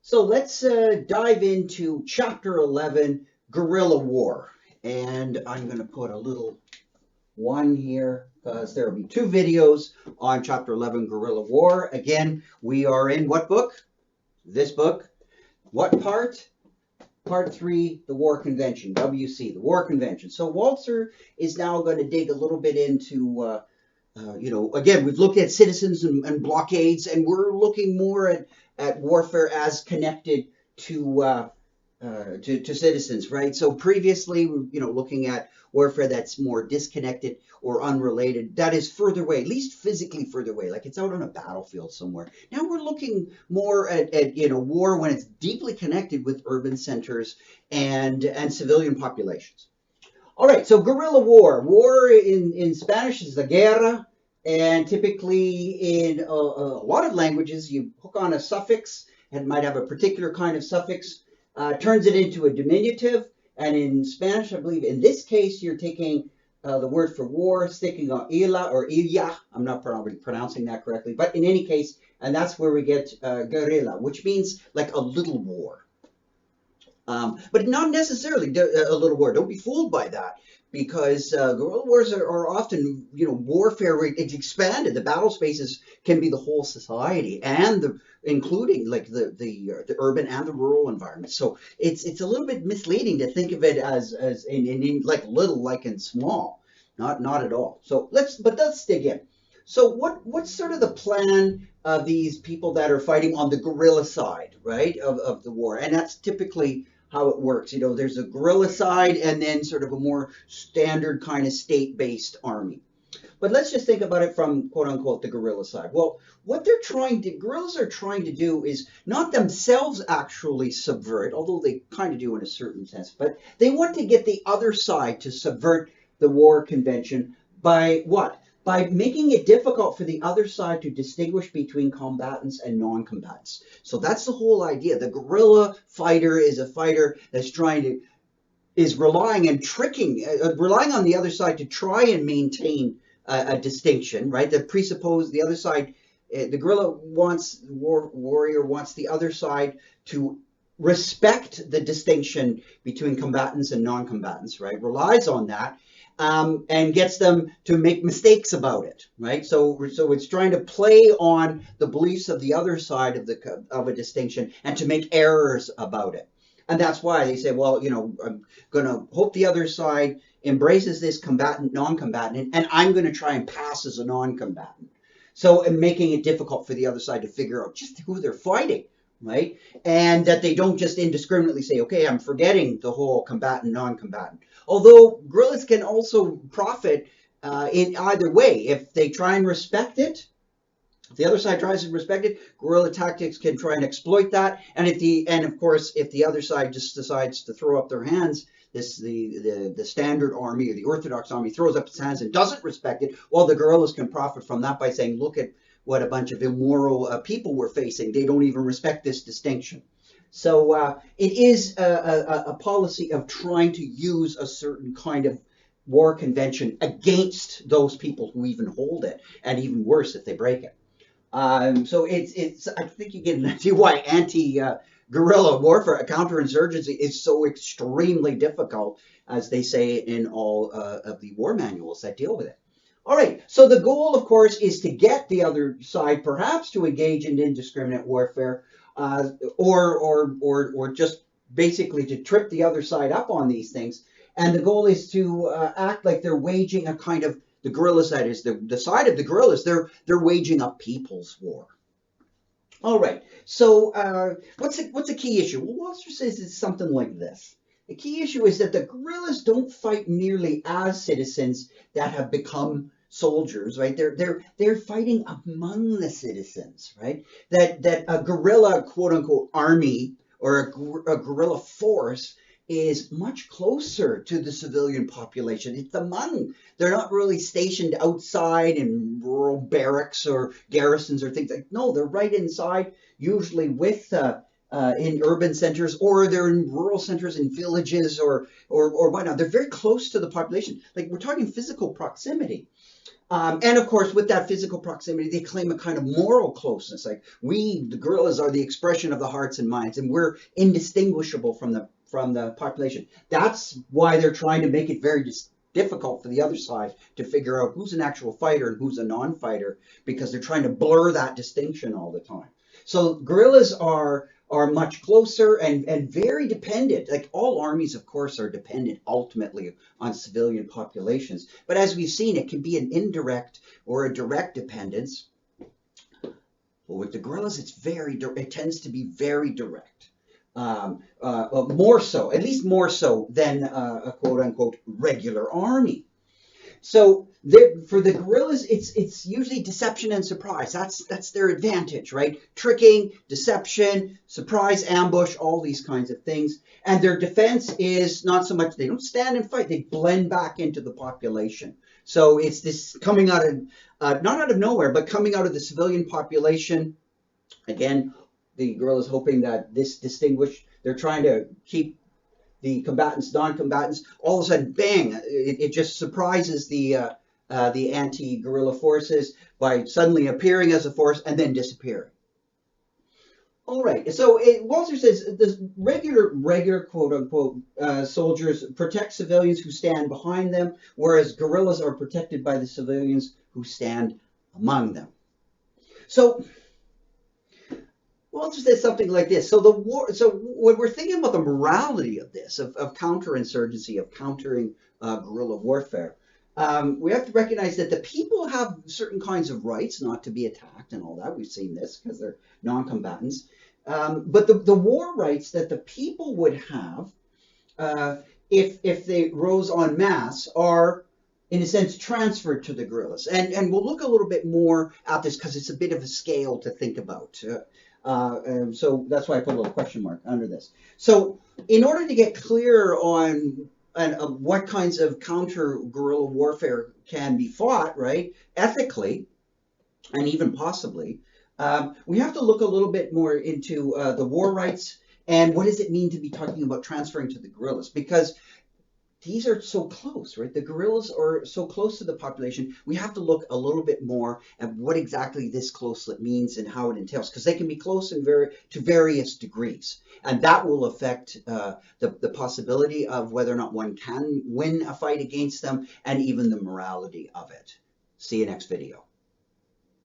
So let's dive into Chapter 11, Guerrilla War. And I'm going to put a little one here because there will be two videos on Chapter 11, Guerrilla War. Again, we are in what book? This book. What part? Part 3, the War Convention, WC, the War Convention. So Walzer is now going to dig a little bit into again, we've looked at citizens and blockades, and we're looking more at warfare as connected to citizens, right? So previously, looking at warfare that's more disconnected or unrelated, that is further away, at least physically further away, like it's out on a battlefield somewhere. Now we're looking more at war when it's deeply connected with urban centers and civilian populations. All right, so guerrilla war. War in Spanish is the guerra, and typically in a lot of languages, you hook on a suffix and might have a particular kind of suffix, turns it into a diminutive. And in Spanish, I believe in this case, you're taking the word for war, sticking on ila or illa. I'm not probably pronouncing that correctly, but in any case, and that's where we get guerrilla, which means like a little war. But not necessarily a little war. Don't be fooled by that, because guerrilla wars are often, warfare. It's expanded. The battle spaces can be the whole society, and including like the urban and the rural environment. So it's a little bit misleading to think of it as in like little, like in small. Not at all. So let's dig in. So what's sort of the plan of these people that are fighting on the guerrilla side, right, of the war? And that's typically how it works. There's a guerrilla side and then sort of a more standard kind of state-based army. But let's just think about it from quote unquote the guerrilla side. Well, what guerrillas are trying to do is not themselves actually subvert, although they kind of do in a certain sense, but they want to get the other side to subvert the war convention by what? By making it difficult for the other side to distinguish between combatants and non-combatants. So that's the whole idea. The guerrilla fighter is a fighter that's relying and relying on the other side to try and maintain a distinction, right? That presuppose the other side, the guerrilla warrior wants the other side to respect the distinction between combatants and non-combatants, right? Relies on that. And gets them to make mistakes about it, right? So it's trying to play on the beliefs of the other side of a distinction and to make errors about it. And that's why they say, well, I'm going to hope the other side embraces this combatant, non-combatant, and I'm going to try and pass as a non-combatant. So making it difficult for the other side to figure out just who they're fighting, right? And that they don't just indiscriminately say, okay, I'm forgetting the whole combatant, non-combatant. Although guerrillas can also profit in either way. If they try and respect it, if the other side tries to respect it, guerrilla tactics can try and exploit that. And of course, if the other side just decides to throw up their hands, the standard army or the orthodox army throws up its hands and doesn't respect it, well, the guerrillas can profit from that by saying, look at what a bunch of immoral people we're facing. They don't even respect this distinction. So it is a policy of trying to use a certain kind of war convention against those people who even hold it, and even worse if they break it. So it's I think you get an idea why anti-guerrilla warfare, counterinsurgency, is so extremely difficult, as they say in all of the war manuals that deal with it. All right, so the goal, of course, is to get the other side perhaps to engage in indiscriminate warfare, or just basically to trip the other side up on these things. And the goal is to act like they're waging a kind of, the guerrillas, that is, the side of the guerrillas, they're waging a people's war. All right, so what's the key issue? Well, Walzer says it's something like this. The key issue is that the guerrillas don't fight merely as citizens that have become soldiers, right? They're fighting among the citizens, right? That a guerrilla, quote unquote, army or a guerrilla force is much closer to the civilian population. It's among. They're not really stationed outside in rural barracks or garrisons or things like. No, they're right inside, usually with in urban centers, or they're in rural centers in villages or whatnot. They're very close to the population. Like, we're talking physical proximity. And of course, with that physical proximity, they claim a kind of moral closeness. Like we, the gorillas, are the expression of the hearts and minds, and we're indistinguishable from the population. That's why they're trying to make it very difficult for the other side to figure out who's an actual fighter and who's a non-fighter, because they're trying to blur that distinction all the time. So gorillas are much closer and very dependent. Like all armies, of course, are dependent ultimately on civilian populations. But as we've seen, it can be an indirect or a direct dependence. Well, with the guerrillas, it tends to be very direct. More so, at least more so than a quote unquote regular army. So for the guerrillas, it's usually deception and surprise. That's their advantage, right? Tricking, deception, surprise, ambush, all these kinds of things. And their defense is not so much, they don't stand and fight, they blend back into the population. So it's this coming out of, not out of nowhere, but coming out of the civilian population. Again, the guerrillas hoping that this they're trying to keep the combatants, non-combatants, all of a sudden, bang, it just surprises the anti-guerrilla forces by suddenly appearing as a force and then disappearing. All right, so Walzer says the regular quote-unquote soldiers protect civilians who stand behind them, whereas guerrillas are protected by the civilians who stand among them. So Walzer says something like this. So when we're thinking about the morality of this, of counterinsurgency, of countering guerrilla warfare, we have to recognize that the people have certain kinds of rights not to be attacked and all that. We've seen this because they're non-combatants. But the war rights that the people would have if they rose en masse are, in a sense, transferred to the guerrillas. And we'll look a little bit more at this because it's a bit of a scale to think about. So that's why I put a little question mark under this. So in order to get clear on what kinds of counter-guerrilla warfare can be fought, right, ethically, and even possibly, we have to look a little bit more into the war rights and what does it mean to be talking about transferring to the guerrillas, because these are so close, right? The guerrillas are so close to the population. We have to look a little bit more at what exactly this close means and how it entails, because they can be close to various degrees, and that will affect the possibility of whether or not one can win a fight against them, and even the morality of it. See you next video.